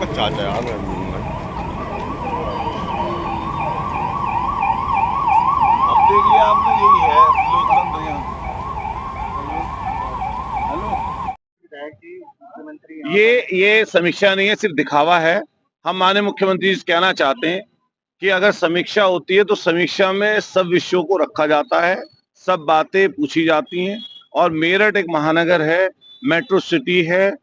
चाचा यार अब देख लिया आपने, यही है लोकतंत्र यहाँ। ये समीक्षा नहीं है, सिर्फ दिखावा है। हम माननीय मुख्यमंत्री जी से कहना चाहते हैं कि अगर समीक्षा होती है तो समीक्षा में सब विषयों को रखा जाता है, सब बातें पूछी जाती हैं। और मेरठ एक महानगर है, मेट्रो सिटी है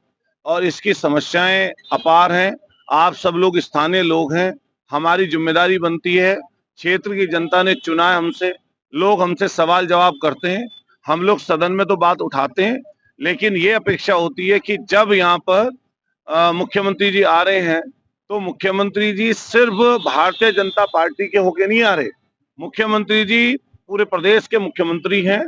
और इसकी समस्याएं अपार हैं। आप सब लोग स्थानीय लोग हैं, हमारी जिम्मेदारी बनती है। क्षेत्र की जनता ने चुना है हमसे, लोग हमसे सवाल जवाब करते हैं, हम लोग सदन में तो बात उठाते हैं, लेकिन ये अपेक्षा होती है कि जब यहाँ पर मुख्यमंत्री जी आ रहे हैं तो मुख्यमंत्री जी सिर्फ भारतीय जनता पार्टी के होके नहीं आ रहे, मुख्यमंत्री जी पूरे प्रदेश के मुख्यमंत्री हैं।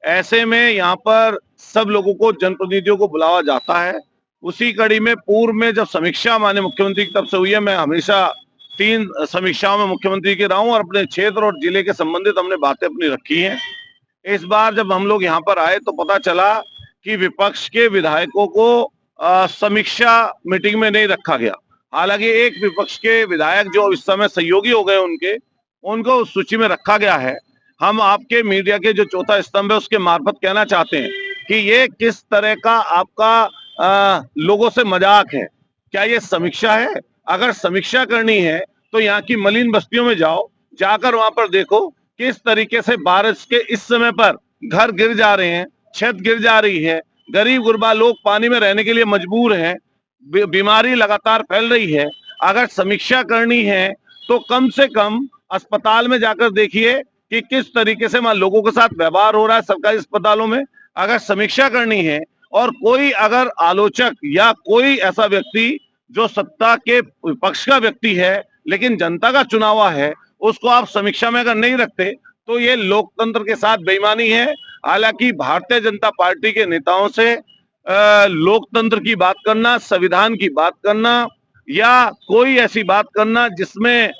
ऐसे में यहाँ पर सब लोगों को, जनप्रतिनिधियों को बुलावा जाता है। उसी कड़ी में पूर्व में जब समीक्षा माननीय मुख्यमंत्री की तरफ से हुई है, मैं हमेशा 3 समीक्षाओं में मुख्यमंत्री के रहा हूं और अपने क्षेत्र और जिले के संबंधित हमने बातें अपनी रखी हैं। इस बार जब हम लोग यहाँ पर आए तो पता चला कि विपक्ष के विधायकों को समीक्षा मीटिंग में नहीं रखा गया। हालांकि एक विपक्ष के विधायक जो इस समय सहयोगी हो गए उनको उस सूची में रखा गया है। हम आपके मीडिया के जो चौथा स्तंभ है उसके मार्फत कहना चाहते हैं कि ये किस तरह का आपका लोगों से मजाक है। क्या ये समीक्षा है? अगर समीक्षा करनी है तो यहाँ की मलिन बस्तियों में जाओ, जाकर वहां पर देखो किस तरीके से बारिश के इस समय पर घर गिर जा रहे हैं, छत गिर जा रही है, गरीब गुरबा लोग पानी में रहने के लिए मजबूर हैं, बीमारी लगातार फैल रही है। अगर समीक्षा करनी है तो कम से कम अस्पताल में जाकर देखिए कि किस तरीके से वहां लोगों के साथ व्यवहार हो रहा है सरकारी अस्पतालों में। अगर समीक्षा करनी है और कोई अगर आलोचक या कोई ऐसा व्यक्ति जो सत्ता के विपक्ष का व्यक्ति है लेकिन जनता का चुनावा है, उसको आप समीक्षा में अगर नहीं रखते तो ये लोकतंत्र के साथ बेईमानी है। हालांकि भारतीय जनता पार्टी के नेताओं से लोकतंत्र की बात करना, संविधान की बात करना या कोई ऐसी बात करना जिसमें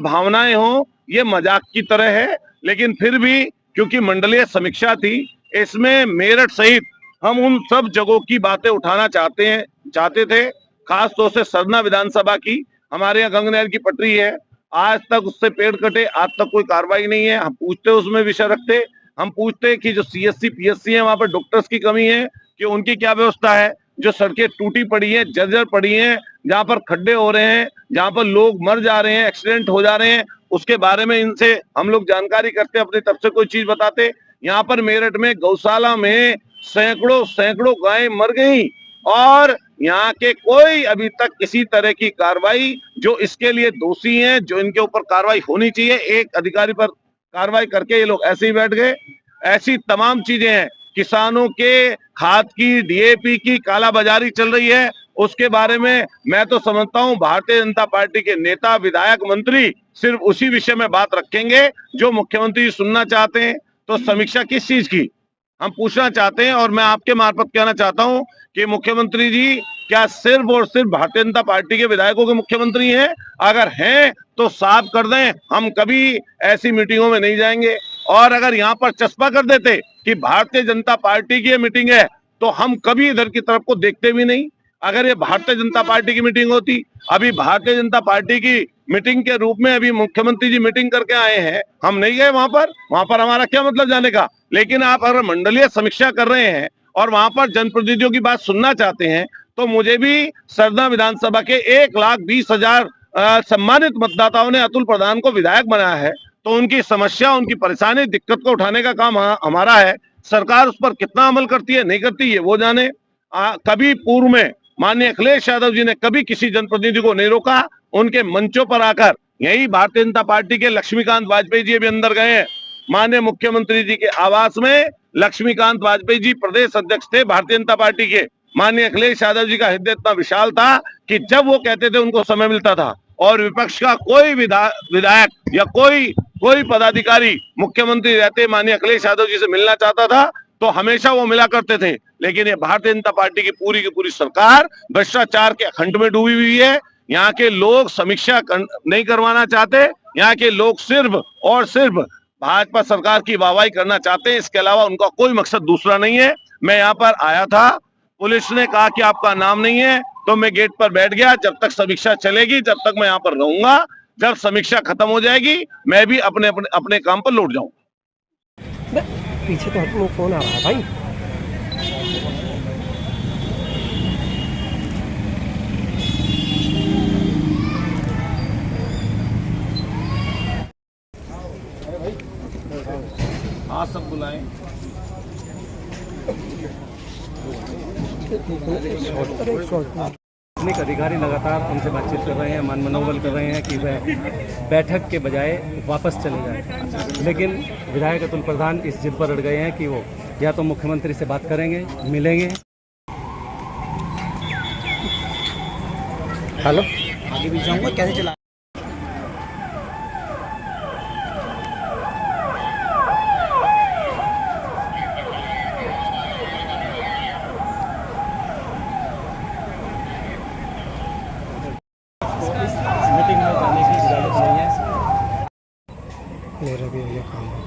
भावनाएं हो, ये मजाक की तरह है। लेकिन फिर भी क्योंकि मंडलीय समीक्षा थी, इसमें मेरठ सहित हम उन सब जगहों की बातें उठाना चाहते थे, खास तौर से सरना विधानसभा की। हमारे यहाँ गंगनहर की पटरी है, आज तक उससे पेड़ कटे, आज तक कोई कार्रवाई नहीं है। हम पूछते उसमें विषय रखते, हम पूछते कि जो सीएससी पीएससी है वहां पर डॉक्टर्स की कमी है कि उनकी क्या व्यवस्था है, जो सड़कें टूटी पड़ी हैं, जर्जर पड़ी हैं, जहां पर खड्डे हो रहे हैं, जहां पर लोग मर जा रहे हैं, एक्सीडेंट हो जा रहे हैं, उसके बारे में इनसे हम लोग जानकारी करते, अपनी तरफ से कोई चीज बताते। यहाँ पर मेरठ में गौशाला में सैकड़ों गायें मर गई और यहाँ के कोई अभी तक किसी तरह की कार्रवाई, जो इसके लिए दोषी हैं, जो इनके ऊपर कार्रवाई होनी चाहिए, एक अधिकारी पर कार्रवाई करके ये लोग ऐसे ही बैठ गए। ऐसी तमाम चीजें हैं, किसानों के खाद की, डीएपी की कालाबाजारी चल रही है, उसके बारे में मैं तो समझता हूं भारतीय जनता पार्टी के नेता, विधायक, मंत्री सिर्फ उसी विषय में बात रखेंगे जो मुख्यमंत्री सुनना चाहते हैं। तो समीक्षा किस चीज की हम पूछना चाहते हैं और मैं आपके मार्फत कहना चाहता हूं कि मुख्यमंत्री जी क्या सिर्फ और सिर्फ भारतीय जनता पार्टी के विधायकों के मुख्यमंत्री हैं? अगर हैं तो साफ कर दें, हम कभी ऐसी मीटिंगों में नहीं जाएंगे। और अगर यहाँ पर चस्पा कर देते कि भारतीय जनता पार्टी की मीटिंग है तो हम कभी इधर की तरफ को देखते भी नहीं। अगर ये भारतीय जनता पार्टी की मीटिंग होती, अभी भारतीय जनता पार्टी की मीटिंग के रूप में अभी मुख्यमंत्री जी मीटिंग करके आए हैं, हम नहीं गए वहां पर हमारा क्या मतलब जाने का। लेकिन आप अगर मंडलीय समीक्षा कर रहे हैं और वहां पर जनप्रतिनिधियों की बात सुनना चाहते हैं तो मुझे भी सरना विधानसभा के 1,20,000 सम्मानित मतदाताओं ने अतुल प्रधान को विधायक बनाया है, तो उनकी समस्या, उनकी परेशानी, दिक्कत को उठाने का काम हमारा है। सरकार उस पर कितना अमल करती है, नहीं करती है, वो जाने। कभी पूर्व में माननीय अखिलेश यादव जी ने कभी किसी जनप्रतिनिधि को नहीं रोका, उनके मंचों पर आकर यही भारतीय जनता पार्टी के लक्ष्मीकांत वाजपेयी जी भी अंदर गए हैं। माननीय मुख्यमंत्री जी के आवास में लक्ष्मीकांत वाजपेयी जी प्रदेश अध्यक्ष थे भारतीय जनता पार्टी के। माननीय अखिलेश यादव जी का हृदय इतना विशाल था कि जब वो कहते थे उनको समय मिलता था और विपक्ष का कोई विधायक या कोई पदाधिकारी मुख्यमंत्री रहते माननीय अखिलेश यादव जी से मिलना चाहता था तो हमेशा वो मिला करते थे। लेकिन ये भारतीय जनता पार्टी की पूरी सरकार भ्रष्टाचार के अखंड में डूबी हुई है। यहाँ के लोग समीक्षा नहीं करवाना चाहते, यहाँ के लोग सिर्फ और सिर्फ भाजपा सरकार की वाहवाही करना चाहते हैं, इसके अलावा उनका कोई मकसद दूसरा नहीं है। मैं यहाँ पर आया था, पुलिस ने कहा कि आपका नाम नहीं है, तो मैं गेट पर बैठ गया। जब तक समीक्षा चलेगी तब तक मैं यहाँ पर रहूंगा। जब समीक्षा खत्म हो जाएगी मैं भी अपने अपने अपने काम पर लौट जाऊंगा। पीछे तो हटने फोन आ रहा है भाई। हाँ सब बुलाएं। प्रशासनिक अधिकारी लगातार उनसे बातचीत कर रहे हैं, मान मनोबल कर रहे हैं कि वह बैठक के बजाय वापस चले जाएं। लेकिन विधायक अतुल प्रधान इस जिद पर अड़ गए हैं कि वो या तो मुख्यमंत्री से बात करेंगे, मिलेंगे। हेलो, आगे भी जाऊंगा, कैसे चला मीटिंग में जाने की इजाज़त नहीं है। मेरा भी ये काम है।